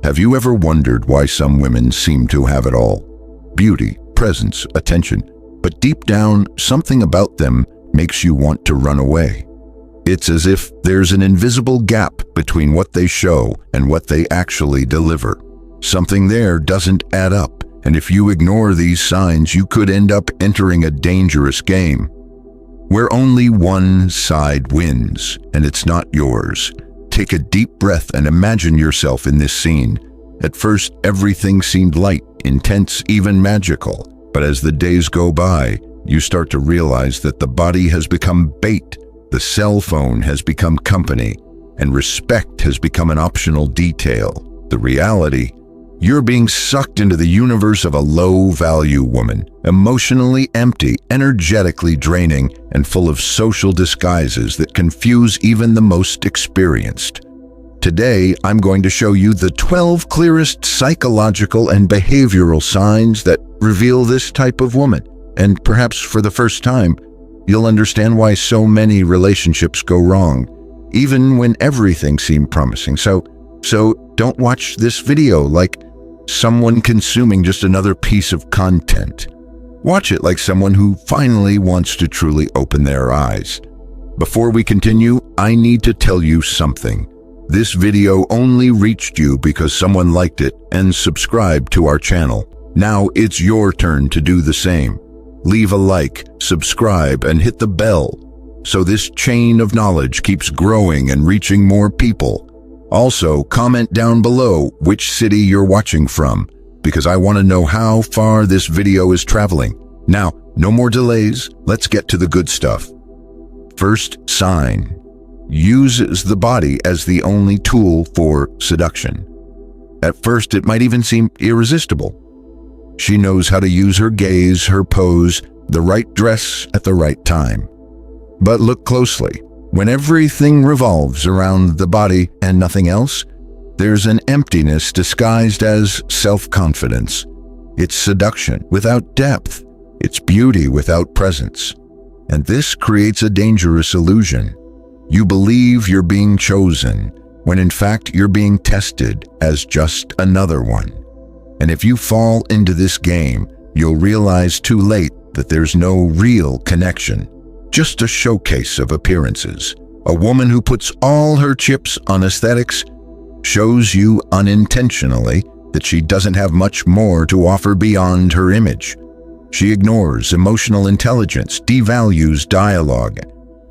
Have you ever wondered why some women seem to have it all? Beauty, presence, attention, but deep down, something about them makes you want to run away. It's as if there's an invisible gap between what they show and what they actually deliver. Something there doesn't add up, and if you ignore these signs, you could end up entering a dangerous game where only one side wins, and it's not yours. Take a deep breath and imagine yourself in this scene. At first, everything seemed light, intense, even magical. But as the days go by, you start to realize that the body has become bait, the cell phone has become company, and respect has become an optional detail. The reality: you're being sucked into the universe of a low-value woman, emotionally empty, energetically draining, and full of social disguises that confuse even the most experienced. Today, I'm going to show you the 12 clearest psychological and behavioral signs that reveal this type of woman. And perhaps for the first time, you'll understand why so many relationships go wrong, even when everything seemed promising. So don't watch this video like someone consuming just another piece of content. Watch it like someone who finally wants to truly open their eyes. Before we continue, I need to tell you something. This video only reached you because someone liked it and subscribed to our channel. Now it's your turn to do the same. Leave a like, subscribe, and hit the bell so this chain of knowledge keeps growing and reaching more people. Also, comment down below which city you're watching from, because I want to know how far this video is traveling. Now, no more delays, let's get to the good stuff. First sign: uses the body as the only tool for seduction. At first, it might even seem irresistible. She knows how to use her gaze, her pose, the right dress at the right time. But look closely. When everything revolves around the body and nothing else, there's an emptiness disguised as self-confidence. It's seduction without depth. It's beauty without presence. And this creates a dangerous illusion. You believe you're being chosen, when in fact you're being tested as just another one. And if you fall into this game, you'll realize too late that there's no real connection. Just a showcase of appearances. A woman who puts all her chips on aesthetics shows you unintentionally that she doesn't have much more to offer beyond her image. She ignores emotional intelligence, devalues dialogue,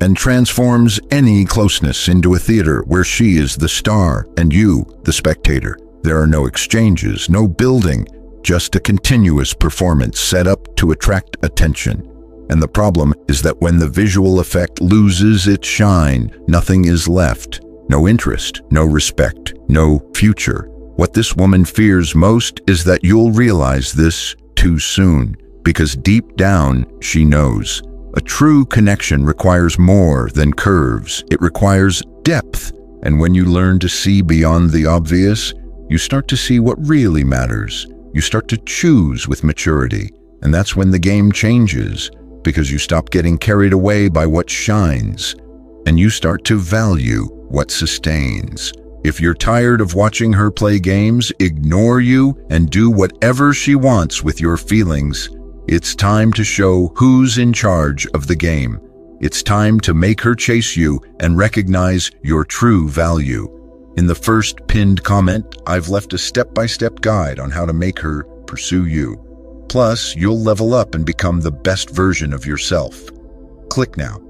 and transforms any closeness into a theater where she is the star and you, the spectator. There are no exchanges, no building, just a continuous performance set up to attract attention. And the problem is that when the visual effect loses its shine, nothing is left. No interest, no respect, no future. What this woman fears most is that you'll realize this too soon, because deep down she knows. A true connection requires more than curves. It requires depth. And when you learn to see beyond the obvious, you start to see what really matters. You start to choose with maturity. And that's when the game changes, because you stop getting carried away by what shines, and you start to value what sustains. If you're tired of watching her play games, ignore you, and do whatever she wants with your feelings, it's time to show who's in charge of the game. It's time to make her chase you and recognize your true value. In the first pinned comment, I've left a step-by-step guide on how to make her pursue you. Plus, you'll level up and become the best version of yourself. Click now.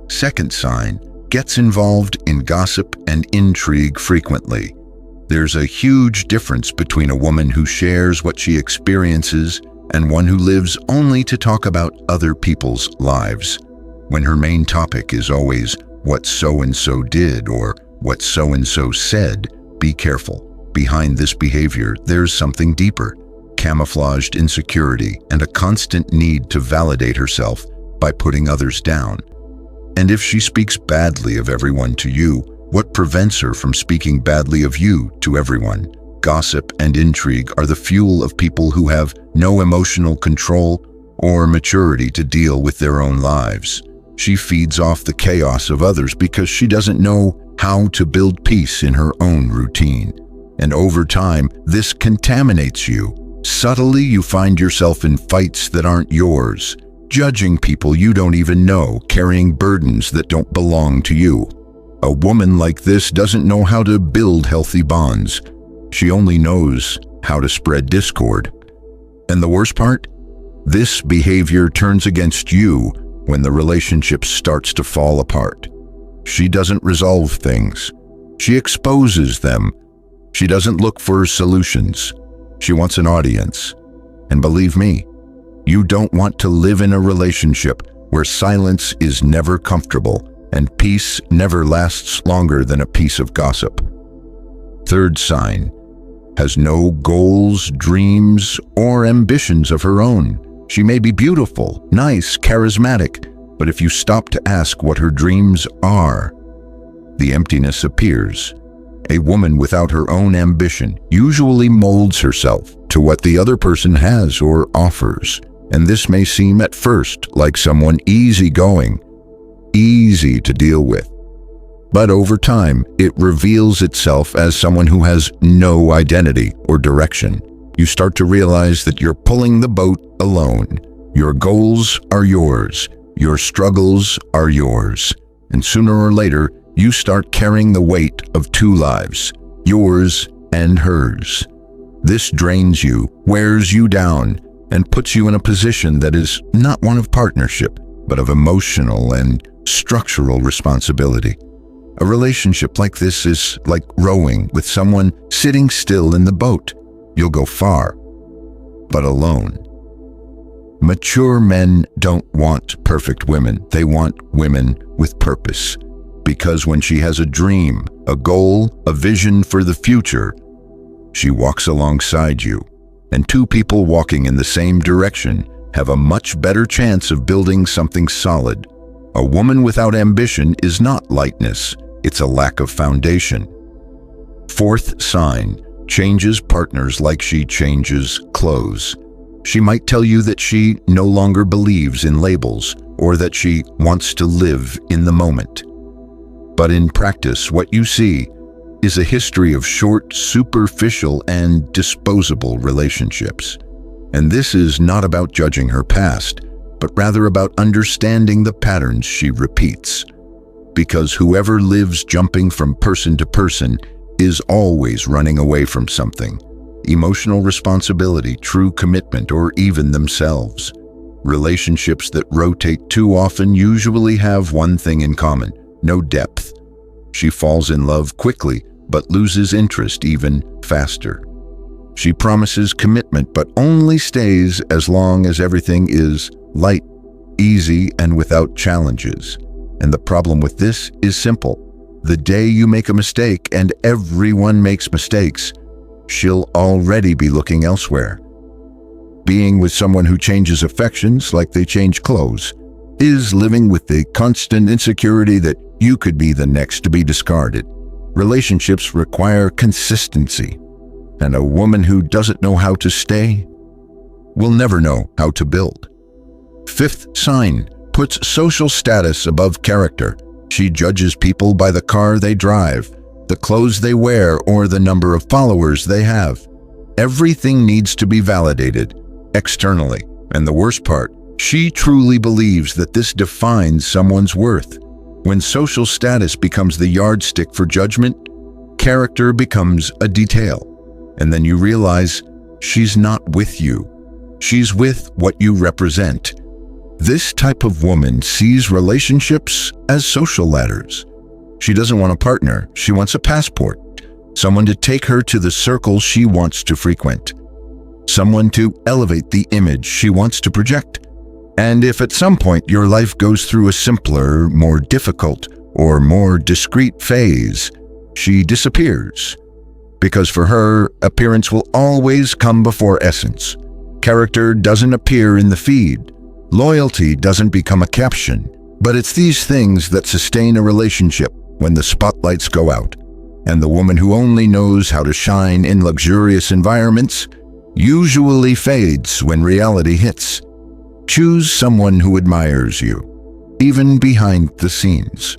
Second sign: gets involved in gossip and intrigue frequently. There's a huge difference between a woman who shares what she experiences and one who lives only to talk about other people's lives. When her main topic is always what so-and-so did or what so-and-so said, be careful. Behind this behavior, there's something deeper. Camouflaged insecurity and a constant need to validate herself by putting others down. And if she speaks badly of everyone to you, what prevents her from speaking badly of you to everyone? Gossip and intrigue are the fuel of people who have no emotional control or maturity to deal with their own lives. She feeds off the chaos of others because she doesn't know how to build peace in her own routine. And over time, this contaminates you. Subtly, you find yourself in fights that aren't yours, judging people you don't even know, carrying burdens that don't belong to you. A woman like this doesn't know how to build healthy bonds. She only knows how to spread discord. And the worst part? This behavior turns against you when the relationship starts to fall apart. She doesn't resolve things. She exposes them. She doesn't look for solutions. She wants an audience. And believe me, you don't want to live in a relationship where silence is never comfortable and peace never lasts longer than a piece of gossip. Third sign: has no goals, dreams, or ambitions of her own. She may be beautiful, nice, charismatic, but if you stop to ask what her dreams are, the emptiness appears. A woman without her own ambition usually molds herself to what the other person has or offers, and this may seem at first like someone easygoing, easy to deal with. But over time, it reveals itself as someone who has no identity or direction. You start to realize that you're pulling the boat alone. Your goals are yours. Your struggles are yours. And sooner or later, you start carrying the weight of two lives, yours and hers. This drains you, wears you down, and puts you in a position that is not one of partnership, but of emotional and structural responsibility. A relationship like this is like rowing with someone sitting still in the boat. You'll go far, but alone. Mature men don't want perfect women. They want women with purpose. Because when she has a dream, a goal, a vision for the future, she walks alongside you. And two people walking in the same direction have a much better chance of building something solid. A woman without ambition is not lightness. It's a lack of foundation. Fourth sign: changes partners like she changes clothes. She might tell you that she no longer believes in labels or that she wants to live in the moment. But in practice, what you see is a history of short, superficial, and disposable relationships. And this is not about judging her past, but rather about understanding the patterns she repeats. Because whoever lives jumping from person to person is always running away from something: emotional responsibility, true commitment, or even themselves. Relationships that rotate too often usually have one thing in common: no depth. She falls in love quickly, but loses interest even faster. She promises commitment, but only stays as long as everything is light, easy, and without challenges. And the problem with this is simple. The day you make a mistake, and everyone makes mistakes, she'll already be looking elsewhere. Being with someone who changes affections like they change clothes is living with the constant insecurity that you could be the next to be discarded. Relationships require consistency, and a woman who doesn't know how to stay will never know how to build. Fifth sign: puts social status above character. She judges people by the car they drive, the clothes they wear, or the number of followers they have. Everything needs to be validated externally, and the worst part, she truly believes that this defines someone's worth. When social status becomes the yardstick for judgment, character becomes a detail. And then you realize she's not with you. She's with what you represent. This type of woman sees relationships as social ladders. She doesn't want a partner. She wants a passport. Someone to take her to the circle she wants to frequent. Someone to elevate the image she wants to project. And if at some point your life goes through a simpler, more difficult, or more discreet phase, she disappears. Because for her, appearance will always come before essence. Character doesn't appear in the feed. Loyalty doesn't become a caption. But it's these things that sustain a relationship when the spotlights go out. And the woman who only knows how to shine in luxurious environments usually fades when reality hits. Choose someone who admires you, even behind the scenes.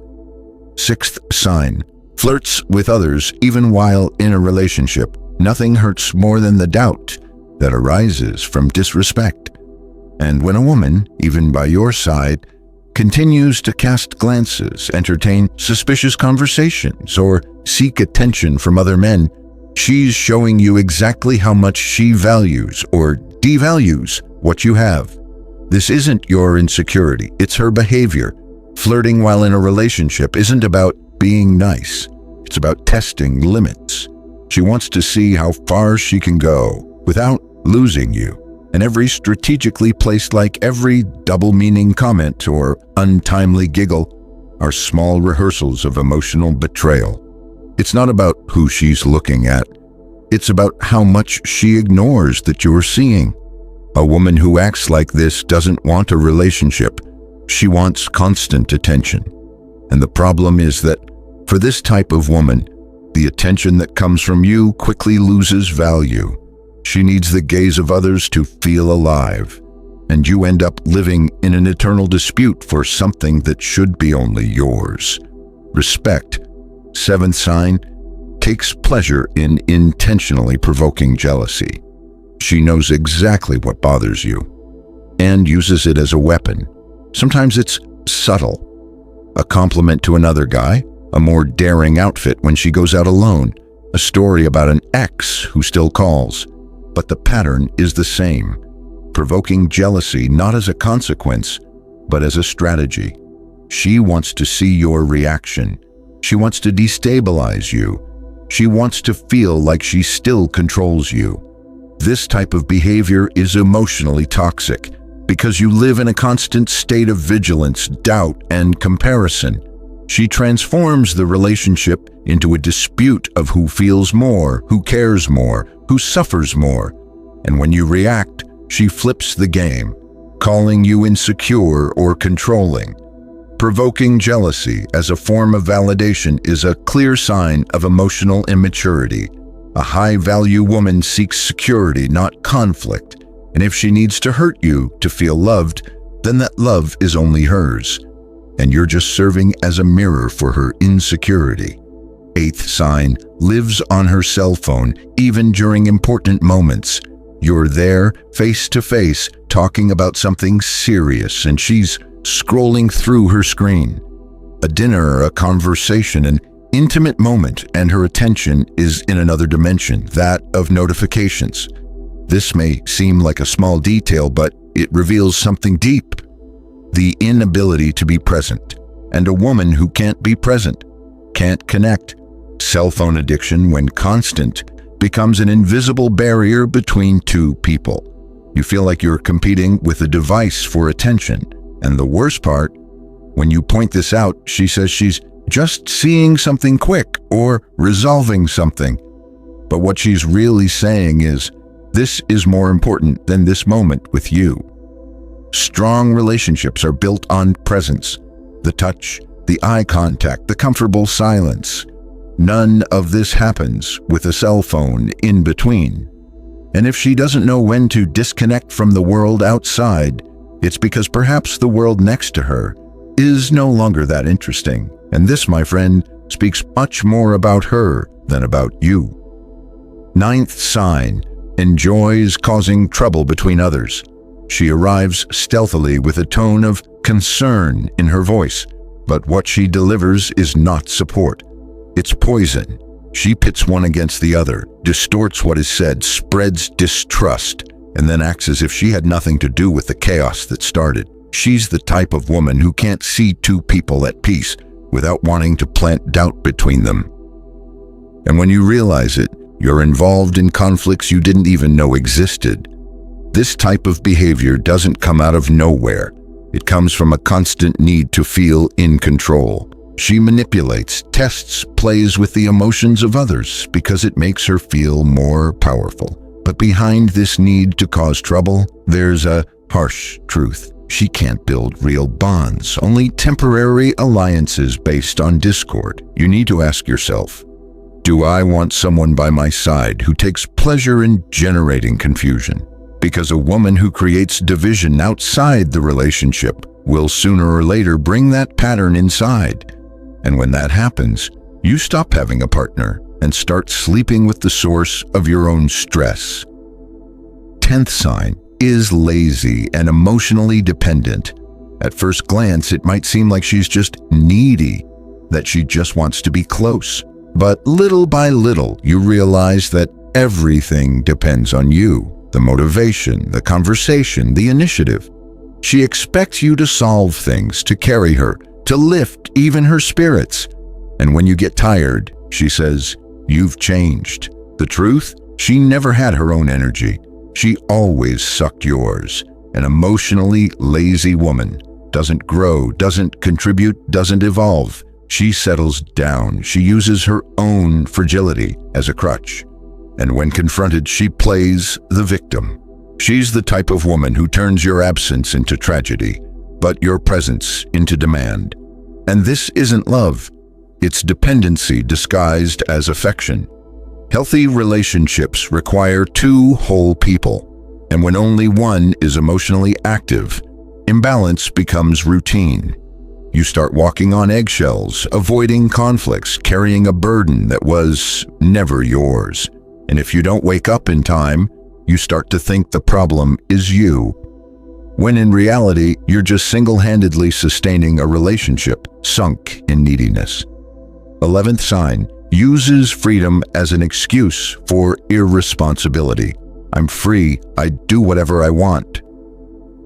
Sixth sign: flirts with others even while in a relationship. Nothing hurts more than the doubt that arises from disrespect. And when a woman, even by your side, continues to cast glances, entertain suspicious conversations, or seek attention from other men, she's showing you exactly how much she values or devalues what you have. This isn't your insecurity, it's her behavior. Flirting while in a relationship isn't about being nice, it's about testing limits. She wants to see how far she can go without losing you. And every strategically placed like every double-meaning comment or untimely giggle are small rehearsals of emotional betrayal. It's not about who she's looking at. It's about how much she ignores that you're seeing. A woman who acts like this doesn't want a relationship. She wants constant attention. And the problem is that for this type of woman, the attention that comes from you quickly loses value. She needs the gaze of others to feel alive, and you end up living in an eternal dispute for something that should be only yours. Respect, seventh sign, takes pleasure in intentionally provoking jealousy. She knows exactly what bothers you and uses it as a weapon. Sometimes it's subtle. A compliment to another guy, a more daring outfit when she goes out alone, a story about an ex who still calls. But the pattern is the same, provoking jealousy not as a consequence, but as a strategy. She wants to see your reaction. She wants to destabilize you. She wants to feel like she still controls you. This type of behavior is emotionally toxic because you live in a constant state of vigilance, doubt, and comparison. She transforms the relationship into a dispute of who feels more, who cares more, who suffers more. And when you react, she flips the game, calling you insecure or controlling. Provoking jealousy as a form of validation is a clear sign of emotional immaturity. A high-value woman seeks security, not conflict. And if she needs to hurt you to feel loved, then that love is only hers. And you're just serving as a mirror for her insecurity. Eighth sign, lives on her cell phone, even during important moments. You're there, face to face, talking about something serious, and she's scrolling through her screen. A dinner, a conversation, an intimate moment, and her attention is in another dimension, that of notifications. This may seem like a small detail, but it reveals something deep. The inability to be present, and a woman who can't be present, can't connect. Cell phone addiction, when constant, becomes an invisible barrier between two people. You feel like you're competing with a device for attention. And the worst part, when you point this out, she says she's just seeing something quick or resolving something. But what she's really saying is, this is more important than this moment with you. Strong relationships are built on presence, the touch, the eye contact, the comfortable silence. None of this happens with a cell phone in between. And if she doesn't know when to disconnect from the world outside, it's because perhaps the world next to her is no longer that interesting. And this, my friend, speaks much more about her than about you. Ninth sign, enjoys causing trouble between others. She arrives stealthily with a tone of concern in her voice, but what she delivers is not support. It's poison. She pits one against the other, distorts what is said, spreads distrust, and then acts as if she had nothing to do with the chaos that started. She's the type of woman who can't see two people at peace without wanting to plant doubt between them. And when you realize it, you're involved in conflicts you didn't even know existed. This type of behavior doesn't come out of nowhere. It comes from a constant need to feel in control. She manipulates, tests, plays with the emotions of others because it makes her feel more powerful. But behind this need to cause trouble, there's a harsh truth. She can't build real bonds, only temporary alliances based on discord. You need to ask yourself, do I want someone by my side who takes pleasure in generating confusion? Because a woman who creates division outside the relationship will sooner or later bring that pattern inside. And when that happens, you stop having a partner and start sleeping with the source of your own stress. 10th sign is lazy and emotionally dependent. At first glance, it might seem like she's just needy, that she just wants to be close. But little by little, you realize that everything depends on you: the motivation, the conversation, the initiative. She expects you to solve things, to carry her, to lift even her spirits. And when you get tired, she says, "You've changed." The truth? She never had her own energy. She always sucked yours. An emotionally lazy woman doesn't grow, doesn't contribute, doesn't evolve. She settles down. She uses her own fragility as a crutch. And when confronted, she plays the victim. She's the type of woman who turns your absence into tragedy, but your presence into demand. And this isn't love. It's dependency disguised as affection. Healthy relationships require two whole people, and when only one is emotionally active, imbalance becomes routine. You start walking on eggshells, avoiding conflicts, carrying a burden that was never yours. And if you don't wake up in time, you start to think the problem is you, when in reality, you're just single-handedly sustaining a relationship sunk in neediness. 11th sign uses freedom as an excuse for irresponsibility. I'm free, I do whatever I want.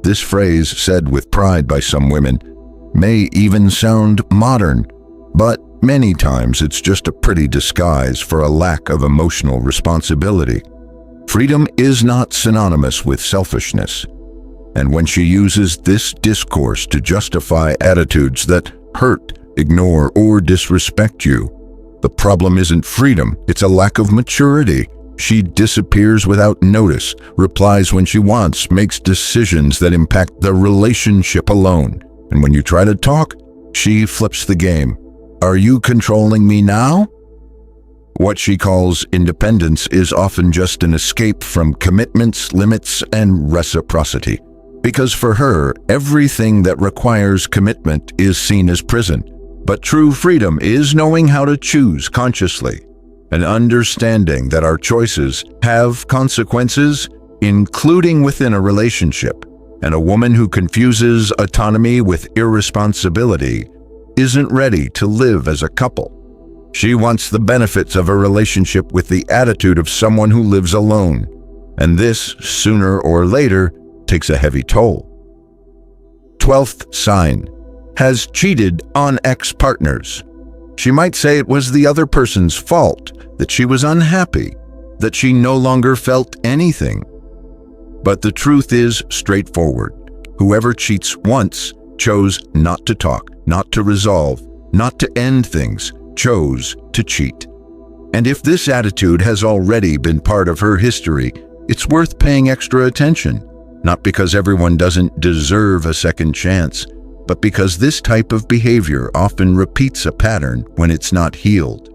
This phrase, said with pride by some women, may even sound modern, but many times it's just a pretty disguise for a lack of emotional responsibility. Freedom is not synonymous with selfishness. And when she uses this discourse to justify attitudes that hurt, ignore, or disrespect you, the problem isn't freedom, it's a lack of maturity. She disappears without notice, replies when she wants, makes decisions that impact the relationship alone. And when you try to talk, she flips the game. Are you controlling me now? What she calls independence is often just an escape from commitments, limits, and reciprocity. Because for her, everything that requires commitment is seen as prison. But true freedom is knowing how to choose consciously, and understanding that our choices have consequences, including within a relationship. And a woman who confuses autonomy with irresponsibility isn't ready to live as a couple. She wants the benefits of a relationship with the attitude of someone who lives alone. And this, sooner or later, takes a heavy toll. 12th sign has cheated on ex-partners. She might say it was the other person's fault, that she was unhappy, that she no longer felt anything. But the truth is straightforward. Whoever cheats once chose not to talk, not to resolve, not to end things, chose to cheat. And if this attitude has already been part of her history, it's worth paying extra attention, not because everyone doesn't deserve a second chance, but because this type of behavior often repeats a pattern when it's not healed.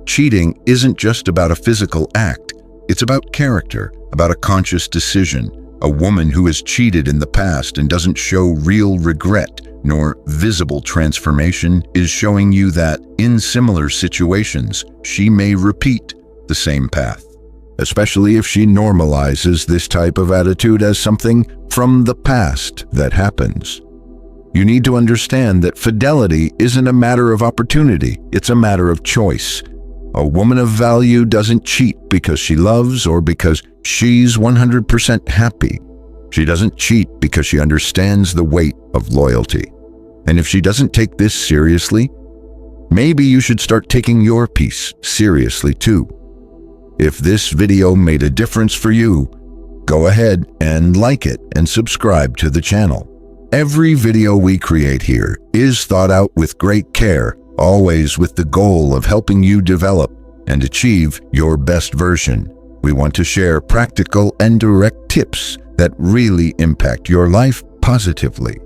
Cheating isn't just about a physical act, it's about character, about a conscious decision. A woman who has cheated in the past and doesn't show real regret nor visible transformation is showing you that, in similar situations, she may repeat the same path, especially if she normalizes this type of attitude as something from the past that happens. You need to understand that fidelity isn't a matter of opportunity, it's a matter of choice. A woman of value doesn't cheat because she loves or because she's 100% happy. She doesn't cheat because she understands the weight of loyalty. And if she doesn't take this seriously, maybe you should start taking your peace seriously too. If this video made a difference for you, go ahead and like it and subscribe to the channel. Every video we create here is thought out with great care, always with the goal of helping you develop and achieve your best version. We want to share practical and direct tips that really impact your life positively.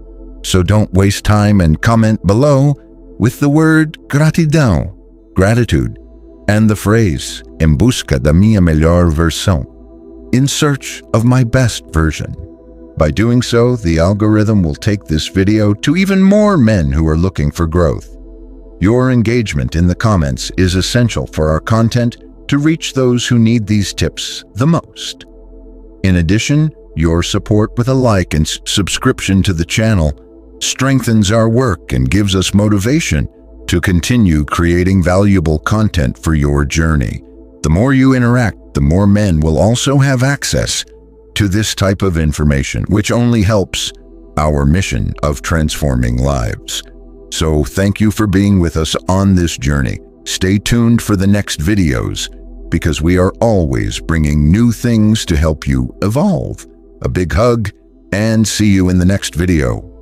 So don't waste time and comment below with the word gratidão, gratitude, and the phrase em busca da minha melhor versão, in search of my best version. By doing so, the algorithm will take this video to even more men who are looking for growth. Your engagement in the comments is essential for our content to reach those who need these tips the most. In addition, your support with a like and subscription to the channel strengthens our work and gives us motivation to continue creating valuable content for your journey. The more you interact, the more men will also have access to this type of information, which only helps our mission of transforming lives. So thank you for being with us on this journey. Stay tuned for the next videos, because we are always bringing new things to help you evolve. A big hug, and see you in the next video.